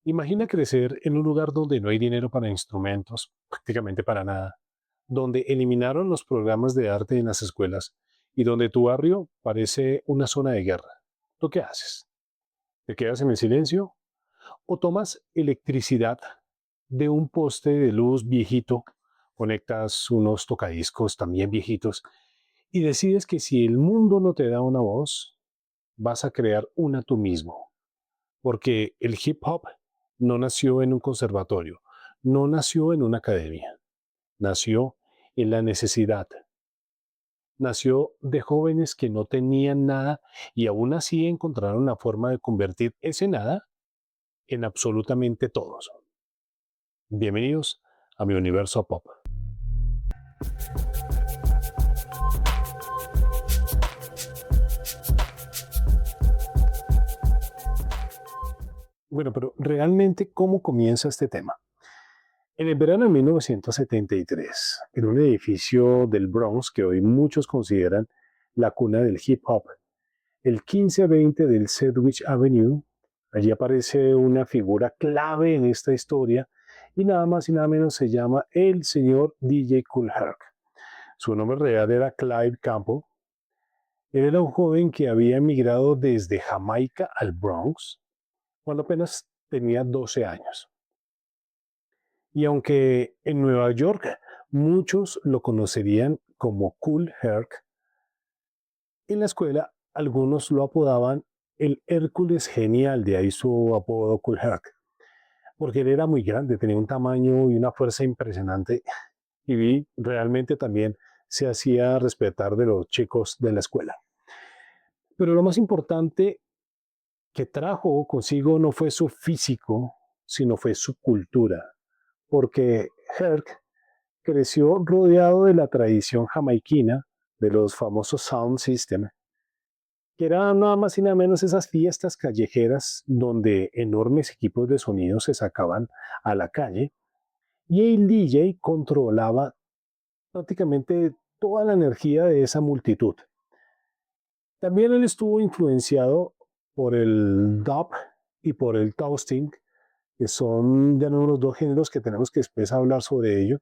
Imagina crecer en un lugar donde no hay dinero para instrumentos, prácticamente para nada, donde eliminaron los programas de arte en las escuelas y donde tu barrio parece una zona de guerra. ¿Tú qué haces? ¿Te quedas en el silencio o tomas electricidad de un poste de luz viejito, conectas unos tocadiscos también viejitos y decides que si el mundo no te da una voz, vas a crear una tú mismo? Porque el hip hop no nació en un conservatorio, no nació en una academia, nació en la necesidad, nació de jóvenes que no tenían nada y aún así encontraron la forma de convertir ese nada en absolutamente todos. Bienvenidos a mi universo pop. Bueno, pero realmente, ¿cómo comienza este tema? En el verano de 1973, en un edificio del Bronx que hoy muchos consideran la cuna del hip hop, el 1520 del Sedgwick Avenue, allí aparece una figura clave en esta historia y nada más y nada menos se llama el señor DJ Kool Herc. Su nombre real era Clive Campbell. Él era un joven que había emigrado desde Jamaica al Bronx cuando apenas tenía 12 años. Y aunque en Nueva York muchos lo conocerían como Kool Herc, en la escuela algunos lo apodaban el Hércules genial, de ahí su apodo Kool Herc, porque él era muy grande, tenía un tamaño y una fuerza impresionante y realmente también se hacía respetar de los chicos de la escuela. Pero lo más importante que trajo consigo no fue su físico, sino fue su cultura, porque Herc creció rodeado de la tradición jamaiquina, de los famosos sound system, que eran nada más y nada menos esas fiestas callejeras donde enormes equipos de sonido se sacaban a la calle y el DJ controlaba prácticamente toda la energía de esa multitud. También él estuvo influenciado por el dub y por el toasting, que son ya no los dos géneros que tenemos que después hablar sobre ello.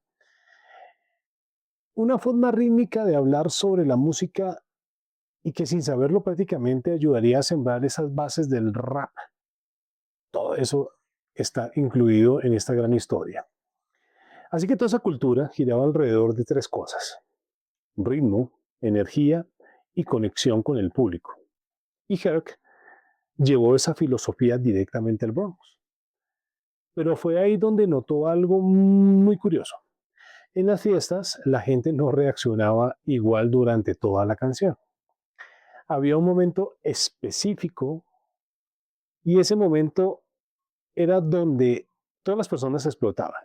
Una forma rítmica de hablar sobre la música y que sin saberlo prácticamente ayudaría a sembrar esas bases del rap. Todo eso está incluido en esta gran historia. Así que toda esa cultura giraba alrededor de tres cosas: ritmo, energía y conexión con el público. Y Herc llevó esa filosofía directamente al Bronx. Pero fue ahí donde notó algo muy curioso. En las fiestas, la gente no reaccionaba igual durante toda la canción. Había un momento específico y ese momento era donde todas las personas explotaban.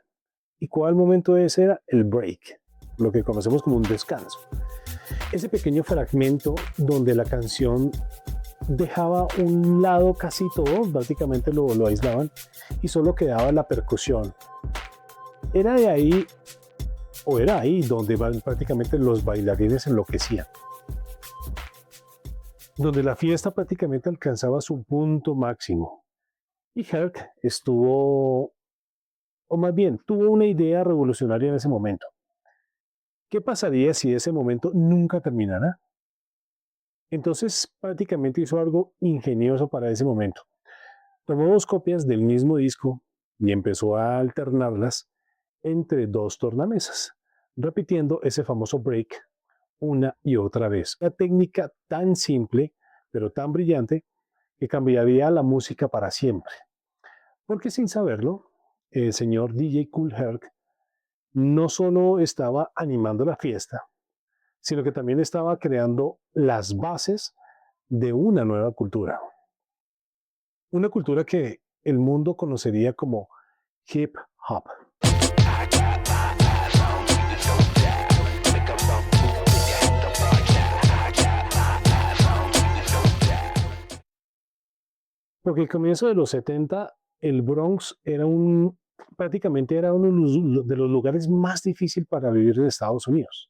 ¿Y cuál momento ese era? El break, lo que conocemos como un descanso. Ese pequeño fragmento donde la canción dejaba un lado casi todo, prácticamente lo aislaban, y solo quedaba la percusión. Era de ahí, o era ahí donde prácticamente los bailarines enloquecían, donde la fiesta prácticamente alcanzaba su punto máximo. Y Herc estuvo, o más bien, tuvo una idea revolucionaria en ese momento. ¿Qué pasaría si ese momento nunca terminara? Entonces prácticamente hizo algo ingenioso para ese momento. Tomó dos copias del mismo disco y empezó a alternarlas entre dos tornamesas, repitiendo ese famoso break una y otra vez. Una técnica tan simple, pero tan brillante, que cambiaría la música para siempre. Porque sin saberlo, el señor DJ Kool Herc no solo estaba animando la fiesta, sino que también estaba creando las bases de una nueva cultura. Una cultura que el mundo conocería como hip hop. Porque al comienzo de los 70, el Bronx prácticamente era uno de los lugares más difíciles para vivir en Estados Unidos.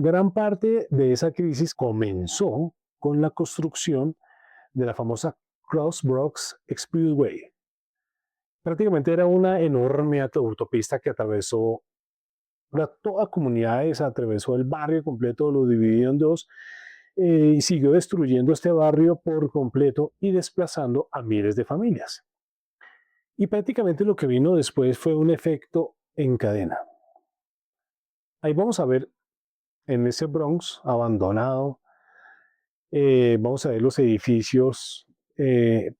Gran parte de esa crisis comenzó con la construcción de la famosa Cross Bronx Expressway, Prácticamente era una enorme autopista que atravesó toda comunidades, atravesó el barrio completo, lo dividió en dos y siguió destruyendo este barrio por completo y desplazando a miles de familias. Y prácticamente lo que vino después fue un efecto en cadena. Ahí vamos a ver en ese Bronx abandonado, vamos a ver los edificios,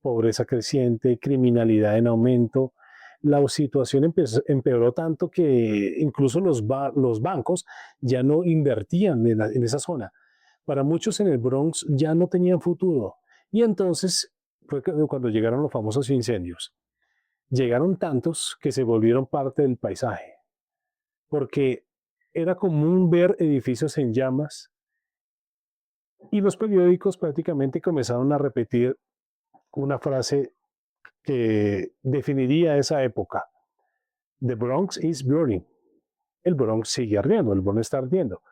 pobreza creciente, criminalidad en aumento. La situación empeoró tanto que incluso los bancos ya no invertían en esa zona. Para muchos en el Bronx ya no tenían futuro. Y entonces fue cuando llegaron los famosos incendios. Llegaron tantos que se volvieron parte del paisaje, porque era común ver edificios en llamas y los periódicos prácticamente comenzaron a repetir una frase que definiría esa época. The Bronx is burning. El Bronx sigue ardiendo, el Bronx está ardiendo.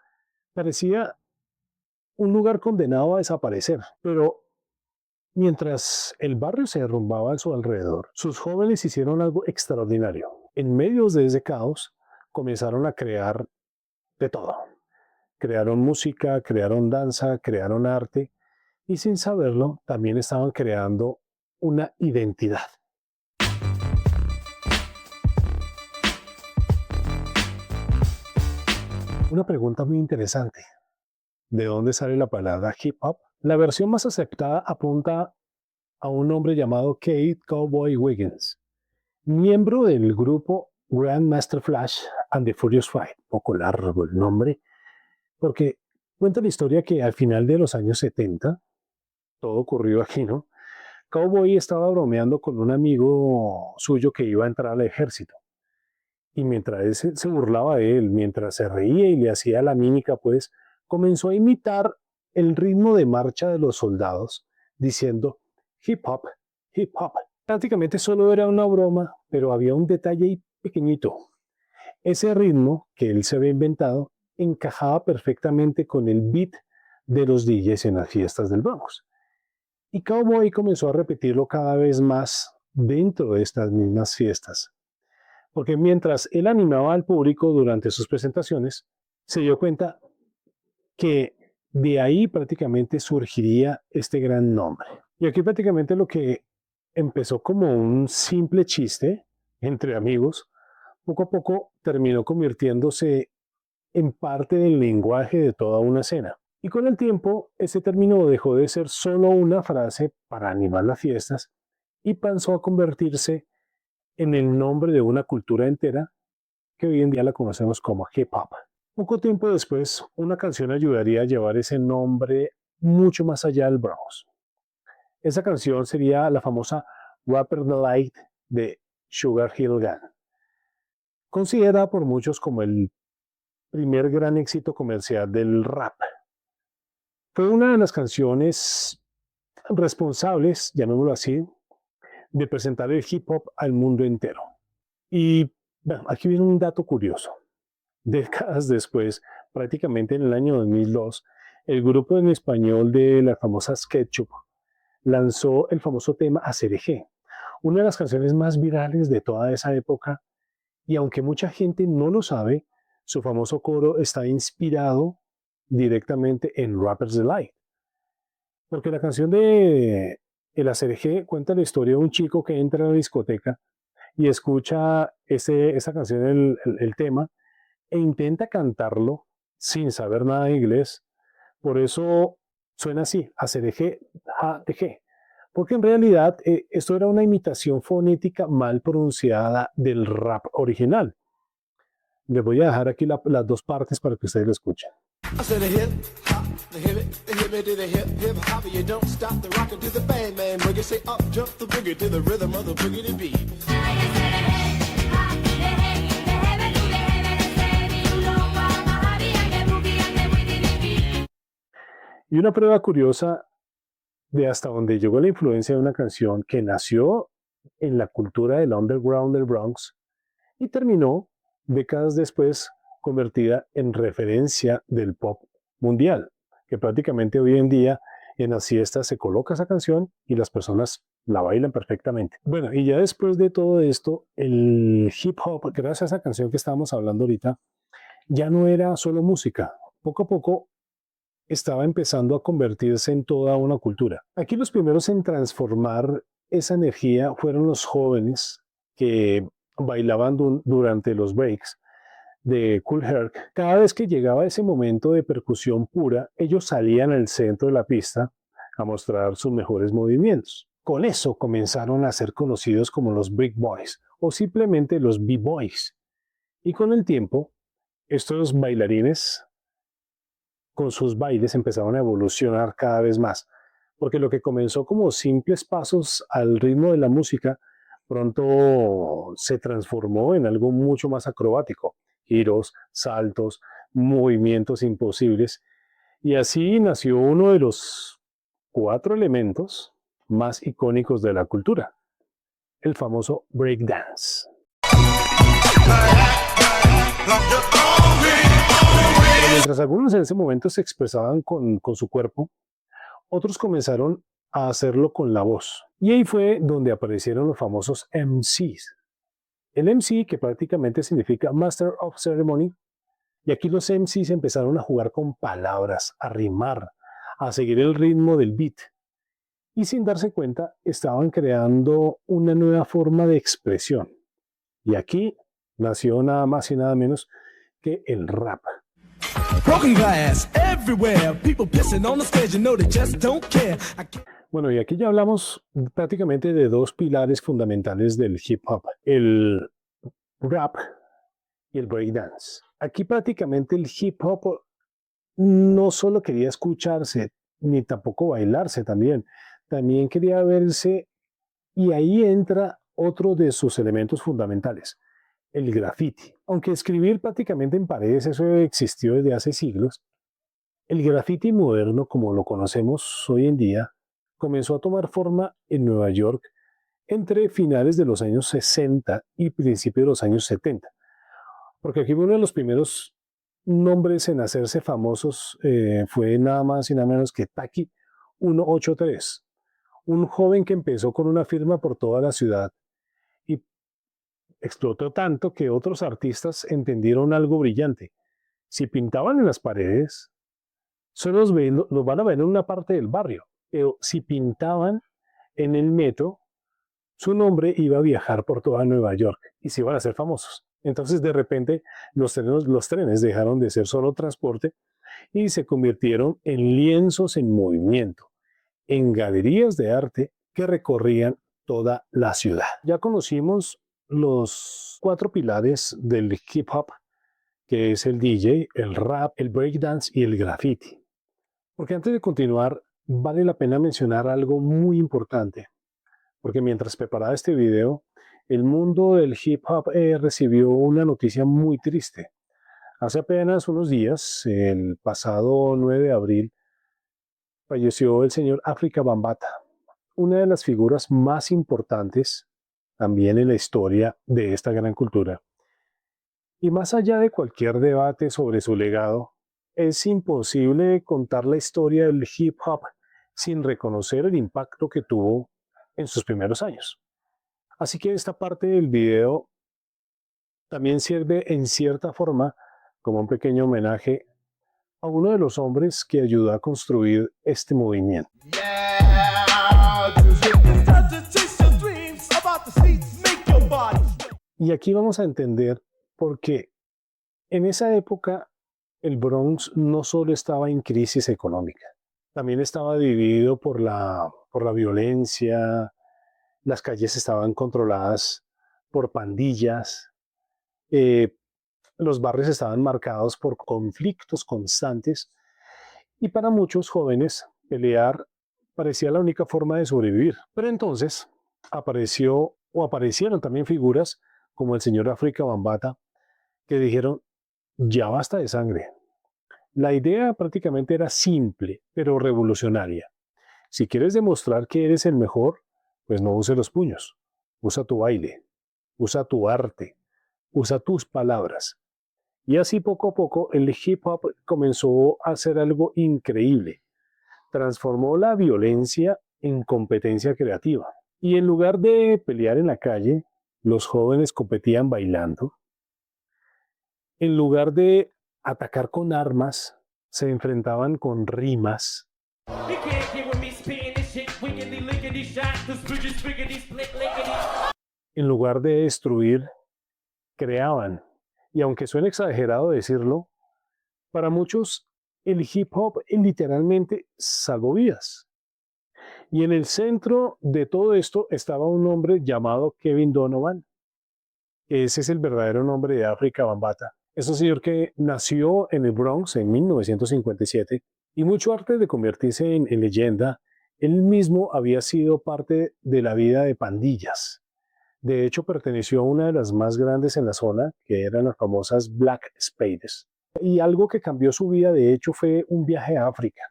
Parecía un lugar condenado a desaparecer, pero mientras el barrio se derrumbaba a su alrededor, sus jóvenes hicieron algo extraordinario. En medio de ese caos, comenzaron a crear de todo. Crearon música, crearon danza, crearon arte y sin saberlo también estaban creando una identidad. Una pregunta muy interesante. ¿De dónde sale la palabra hip hop? La versión más aceptada apunta a un hombre llamado Kate Cowboy Wiggins, miembro del grupo Grandmaster Flash and the Furious Five. Un poco largo el nombre, porque cuenta la historia que al final de los años 70, todo ocurrió aquí, ¿no? Cowboy estaba bromeando con un amigo suyo que iba a entrar al ejército. Y mientras él se burlaba de él, mientras se reía y le hacía la mímica, pues comenzó a imitar el ritmo de marcha de los soldados, diciendo hip hop, hip hop. Prácticamente solo era una broma, pero había un detalle ahí pequeñito. Ese ritmo que él se había inventado encajaba perfectamente con el beat de los DJs en las fiestas del Bronx. Y Cowboy comenzó a repetirlo cada vez más dentro de estas mismas fiestas. Porque mientras él animaba al público durante sus presentaciones, se dio cuenta que de ahí prácticamente surgiría este gran nombre. Y aquí prácticamente lo que empezó como un simple chiste entre amigos, poco a poco terminó convirtiéndose en parte del lenguaje de toda una escena. Y con el tiempo, ese término dejó de ser solo una frase para animar las fiestas y pasó a convertirse en el nombre de una cultura entera que hoy en día la conocemos como hip hop. Poco tiempo después, una canción ayudaría a llevar ese nombre mucho más allá del Bronx. Esa canción sería la famosa Rapper Delight de Sugar Hill Gang, considerada por muchos como el primer gran éxito comercial del rap. Fue una de las canciones responsables, llamémoslo así, de presentar el hip hop al mundo entero. Y bueno, aquí viene un dato curioso. Décadas después, prácticamente en el año 2002, el grupo en español de las famosas Ketchup lanzó el famoso tema ACDG, una de las canciones más virales de toda esa época, y aunque mucha gente no lo sabe, su famoso coro está inspirado directamente en Rapper's Delight. Porque la canción de el ACDG cuenta la historia de un chico que entra a la discoteca y escucha esa canción, el tema, e intenta cantarlo sin saber nada de inglés. Por eso suena así, ACDG, ADG. Porque en realidad esto era una imitación fonética mal pronunciada del rap original. Les voy a dejar aquí las dos partes para que ustedes lo escuchen. Y una prueba curiosa de hasta donde llegó la influencia de una canción que nació en la cultura del underground del Bronx y terminó décadas después convertida en referencia del pop mundial, que prácticamente hoy en día en las fiestas se coloca esa canción y las personas la bailan perfectamente. Bueno, y ya después de todo esto, el hip hop, gracias a esa canción que estábamos hablando ahorita, ya no era solo música. Poco a poco estaba empezando a convertirse en toda una cultura. Aquí los primeros en transformar esa energía fueron los jóvenes que bailaban durante los breaks de Kool Herc. Cada vez que llegaba ese momento de percusión pura, ellos salían al centro de la pista a mostrar sus mejores movimientos. Con eso comenzaron a ser conocidos como los Big Boys o simplemente los B-Boys. Y con el tiempo, estos bailarines con sus bailes empezaron a evolucionar cada vez más, porque lo que comenzó como simples pasos al ritmo de la música, pronto se transformó en algo mucho más acrobático, giros, saltos, movimientos imposibles, y así nació uno de los 4 elementos más icónicos de la cultura, el famoso breakdance. Mientras algunos en ese momento se expresaban con su cuerpo, otros comenzaron a hacerlo con la voz. Y ahí fue donde aparecieron los famosos MCs. El MC, que prácticamente significa Master of Ceremony, y aquí los MCs empezaron a jugar con palabras, a rimar, a seguir el ritmo del beat. Y sin darse cuenta, estaban creando una nueva forma de expresión. Y aquí nació nada más y nada menos que el rap. Bueno, y aquí ya hablamos prácticamente de 2 pilares fundamentales del hip hop, el rap y el breakdance. Aquí prácticamente el hip hop no solo quería escucharse, ni tampoco bailarse también quería verse, y ahí entra otro de sus elementos fundamentales, el graffiti. Aunque escribir prácticamente en paredes, eso existió desde hace siglos, el graffiti moderno, como lo conocemos hoy en día, comenzó a tomar forma en Nueva York entre finales de los años 60 y principios de los años 70. Porque aquí uno de los primeros nombres en hacerse famosos fue nada más y nada menos que Taki 183, un joven que empezó con una firma por toda la ciudad y explotó tanto que otros artistas entendieron algo brillante. Si pintaban en las paredes, solo los van a ver en una parte del barrio, pero si pintaban en el metro, su nombre iba a viajar por toda Nueva York y se iban a hacer famosos. Entonces, de repente, los trenes dejaron de ser solo transporte y se convirtieron en lienzos en movimiento, en galerías de arte que recorrían toda la ciudad. Ya conocimos los 4 pilares del hip hop, que es el DJ, el rap, el breakdance y el graffiti. Porque antes de continuar, vale la pena mencionar algo muy importante, porque mientras preparaba este video, el mundo del hip hop recibió una noticia muy triste. Hace apenas unos días, el pasado 9 de abril, falleció el señor Afrika Bambaataa, una de las figuras más importantes también en la historia de esta gran cultura. Y más allá de cualquier debate sobre su legado, es imposible contar la historia del hip hop sin reconocer el impacto que tuvo en sus primeros años. Así que esta parte del video también sirve en cierta forma como un pequeño homenaje a uno de los hombres que ayudó a construir este movimiento. Y aquí vamos a entender por qué en esa época el Bronx no solo estaba en crisis económica, también estaba dividido por la violencia, las calles estaban controladas por pandillas, los barrios estaban marcados por conflictos constantes y para muchos jóvenes pelear parecía la única forma de sobrevivir. Pero entonces aparecieron también figuras como el señor Afrika Bambaataa que dijeron, ya basta de sangre. La idea prácticamente era simple, pero revolucionaria. Si quieres demostrar que eres el mejor, pues no use los puños, usa tu baile, usa tu arte, usa tus palabras. Y así poco a poco el hip hop comenzó a hacer algo increíble. Transformó la violencia en competencia creativa. Y en lugar de pelear en la calle, los jóvenes competían bailando. En lugar de atacar con armas, se enfrentaban con rimas. En lugar de destruir, creaban. Y aunque suene exagerado decirlo, para muchos el hip hop literalmente salvó vidas. Y en el centro de todo esto estaba un hombre llamado Kevin Donovan. Ese es el verdadero nombre de Afrika Bambaataa. Es un señor que nació en el Bronx en 1957 y mucho antes de convertirse en leyenda, él mismo había sido parte de la vida de pandillas. De hecho, perteneció a una de las más grandes en la zona, que eran las famosas Black Spades. Y algo que cambió su vida, de hecho, fue un viaje a África.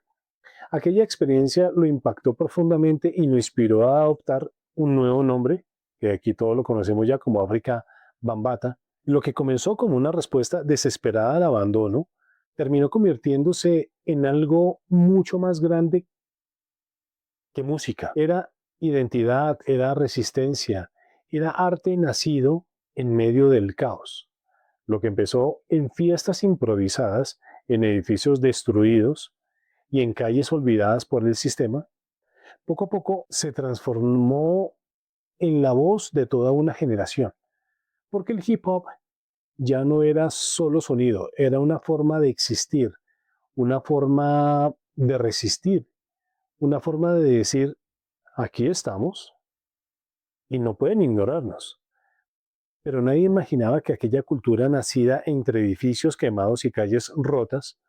Aquella experiencia lo impactó profundamente y lo inspiró a adoptar un nuevo nombre, que aquí todos lo conocemos ya como Afrika Bambaataa. Lo que comenzó como una respuesta desesperada al abandono, terminó convirtiéndose en algo mucho más grande que música. Era identidad, era resistencia, era arte nacido en medio del caos. Lo que empezó en fiestas improvisadas, en edificios destruidos y en calles olvidadas por el sistema, poco a poco se transformó en la voz de toda una generación. Porque el hip hop ya no era solo sonido, era una forma de existir, una forma de resistir, una forma de decir, aquí estamos y no pueden ignorarnos. Pero nadie imaginaba que aquella cultura nacida entre edificios quemados y calles rotas,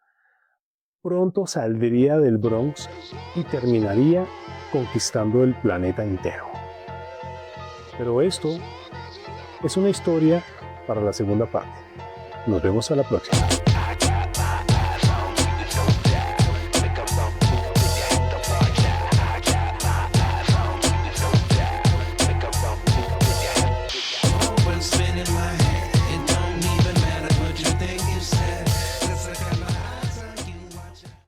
pronto saldría del Bronx y terminaría conquistando el planeta entero. Pero esto es una historia para la segunda parte. Nos vemos a la próxima.